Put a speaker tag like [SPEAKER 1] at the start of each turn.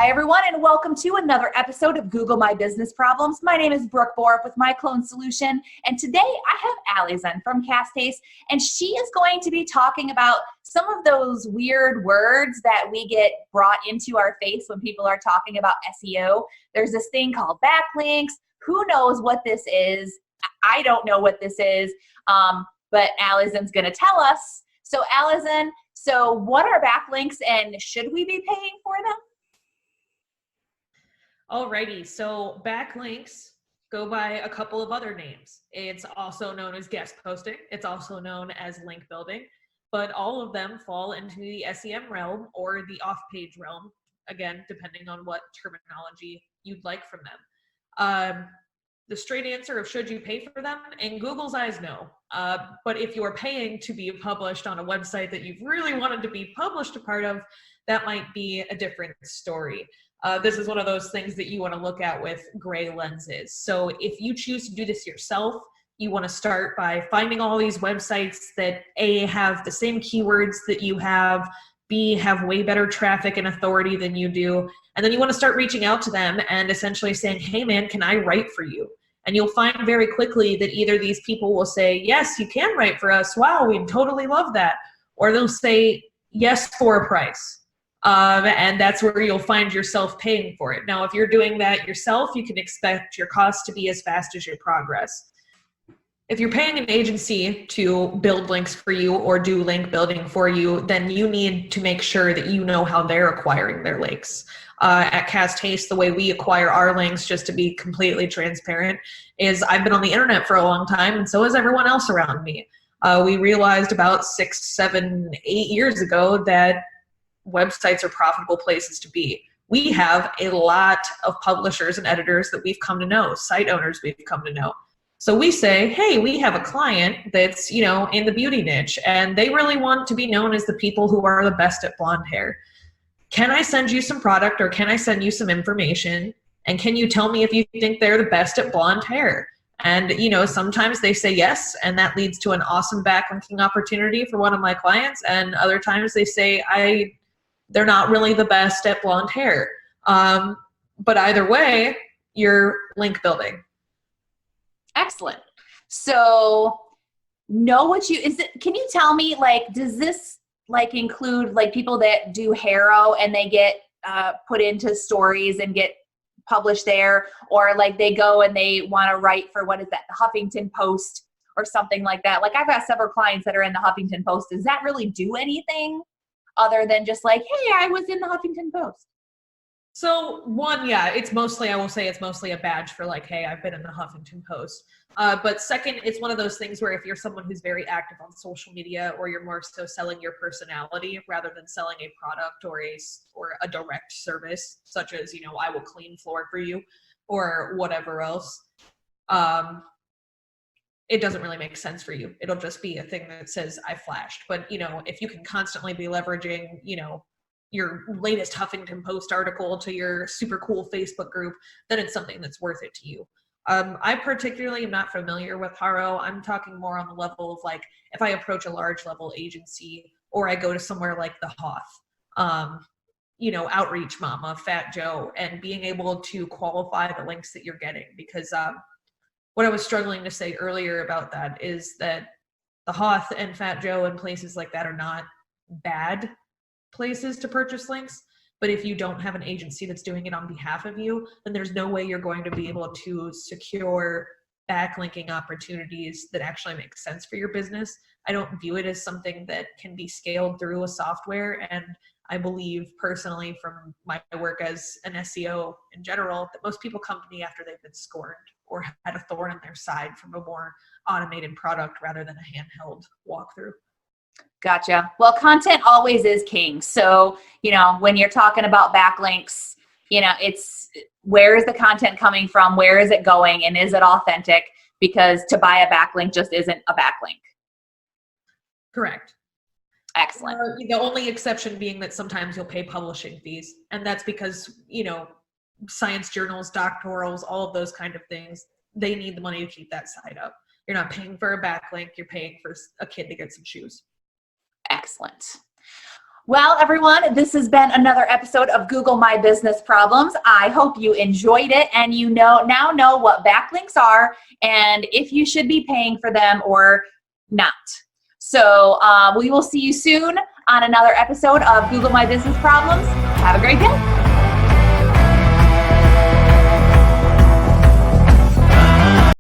[SPEAKER 1] Hi, everyone, and welcome to another episode of Google My Business Problems. My name is Brooke Borup with My Clone Solution, and today I have Allyzon from Cast Haste, and she is going to be talking about some of those weird words that we get brought into our face when people are talking about SEO. There's this thing called backlinks. Who knows what this is? I don't know what this is, but Allyzon's going to tell us. So Allyzon, what are backlinks, and should we be paying for them?
[SPEAKER 2] Alrighty, so backlinks go by a couple of other names. It's also known as guest posting. It's also known as link building, but all of them fall into the SEM realm or the off-page realm, again, depending on what terminology you'd like from them. The straight answer of should you pay for them? In Google's eyes, no. But if you're paying to be published on a website that you've really wanted to be published a part of, that might be a different story. This is one of those things that you want to look at with gray lenses. So if you choose to do this yourself, you want to start by finding all these websites that A, have the same keywords that you have, B, have way better traffic and authority than you do, and then you want to start reaching out to them and essentially saying, hey man, can I write for you? And you'll find very quickly that either these people will say, yes, you can write for us, wow, we'd totally love that, or they'll say, yes, for a price. And that's where you'll find yourself paying for it. Now, if you're doing that yourself, you can expect your costs to be as fast as your progress. If you're paying an agency to build links for you or do link building for you, then you need to make sure that you know how they're acquiring their links. At Cast Haste, the way we acquire our links, just to be completely transparent, is I've been on the internet for a long time, and so has everyone else around me. We realized about 6, 7, 8 years ago that websites are profitable places to be. We have a lot of publishers and editors that we've come to know, site owners we've come to know. So we say, hey, we have a client that's, in the beauty niche, and they really want to be known as the people who are the best at blonde hair. Can I send you some product, or can I send you some information? And can you tell me if you think they're the best at blonde hair? And, sometimes they say yes, and that leads to an awesome backlinking opportunity for one of my clients. And other times they say, they're not really the best at blonde hair. But either way, you're link building.
[SPEAKER 1] Excellent. So can you tell me, does this include people that do Haro and they get put into stories and get published there, or they go and they want to write for, what is that, the Huffington Post or something like that? I've got several clients that are in the Huffington Post. Does that really do anything other than just hey, I was in the Huffington Post?
[SPEAKER 2] So one, yeah, I will say it's mostly a badge for hey, I've been in the Huffington Post. But second, it's one of those things where if you're someone who's very active on social media, or you're more so selling your personality rather than selling a product or a direct service, such as, I will clean floor for you or whatever else, it doesn't really make sense for you. It'll just be a thing that says I flashed. But, if you can constantly be leveraging, your latest Huffington Post article to your super cool Facebook group, then it's something that's worth it to you. I particularly am not familiar with Haro. I'm talking more on the level of if I approach a large level agency, or I go to somewhere like the Hoth, Outreach Mama, Fat Joe, and being able to qualify the links that you're getting. Because what I was struggling to say earlier about that is that the Hoth and Fat Joe and places like that are not bad places to purchase links, but if you don't have an agency that's doing it on behalf of you, then there's no way you're going to be able to secure backlinking opportunities that actually make sense for your business. I don't view it as something that can be scaled through a software, and I believe personally from my work as an SEO in general that most people come to me after they've been scorned or had a thorn in their side from a more automated product rather than a handheld walkthrough.
[SPEAKER 1] Gotcha. Well, content always is king. So, when you're talking about backlinks, it's where is the content coming from? Where is it going? And is it authentic? Because to buy a backlink just isn't a backlink.
[SPEAKER 2] Correct.
[SPEAKER 1] Excellent.
[SPEAKER 2] The only exception being that sometimes you'll pay publishing fees. And that's because, science journals, doctorals, all of those kind of things, they need the money to keep that site up. You're not paying for a backlink. You're paying for a kid to get some shoes.
[SPEAKER 1] Excellent. Well, everyone, this has been another episode of Google My Business Problems. I hope you enjoyed it and you now know what backlinks are and if you should be paying for them or not. So we will see you soon on another episode of Google My Business Problems. Have a great day.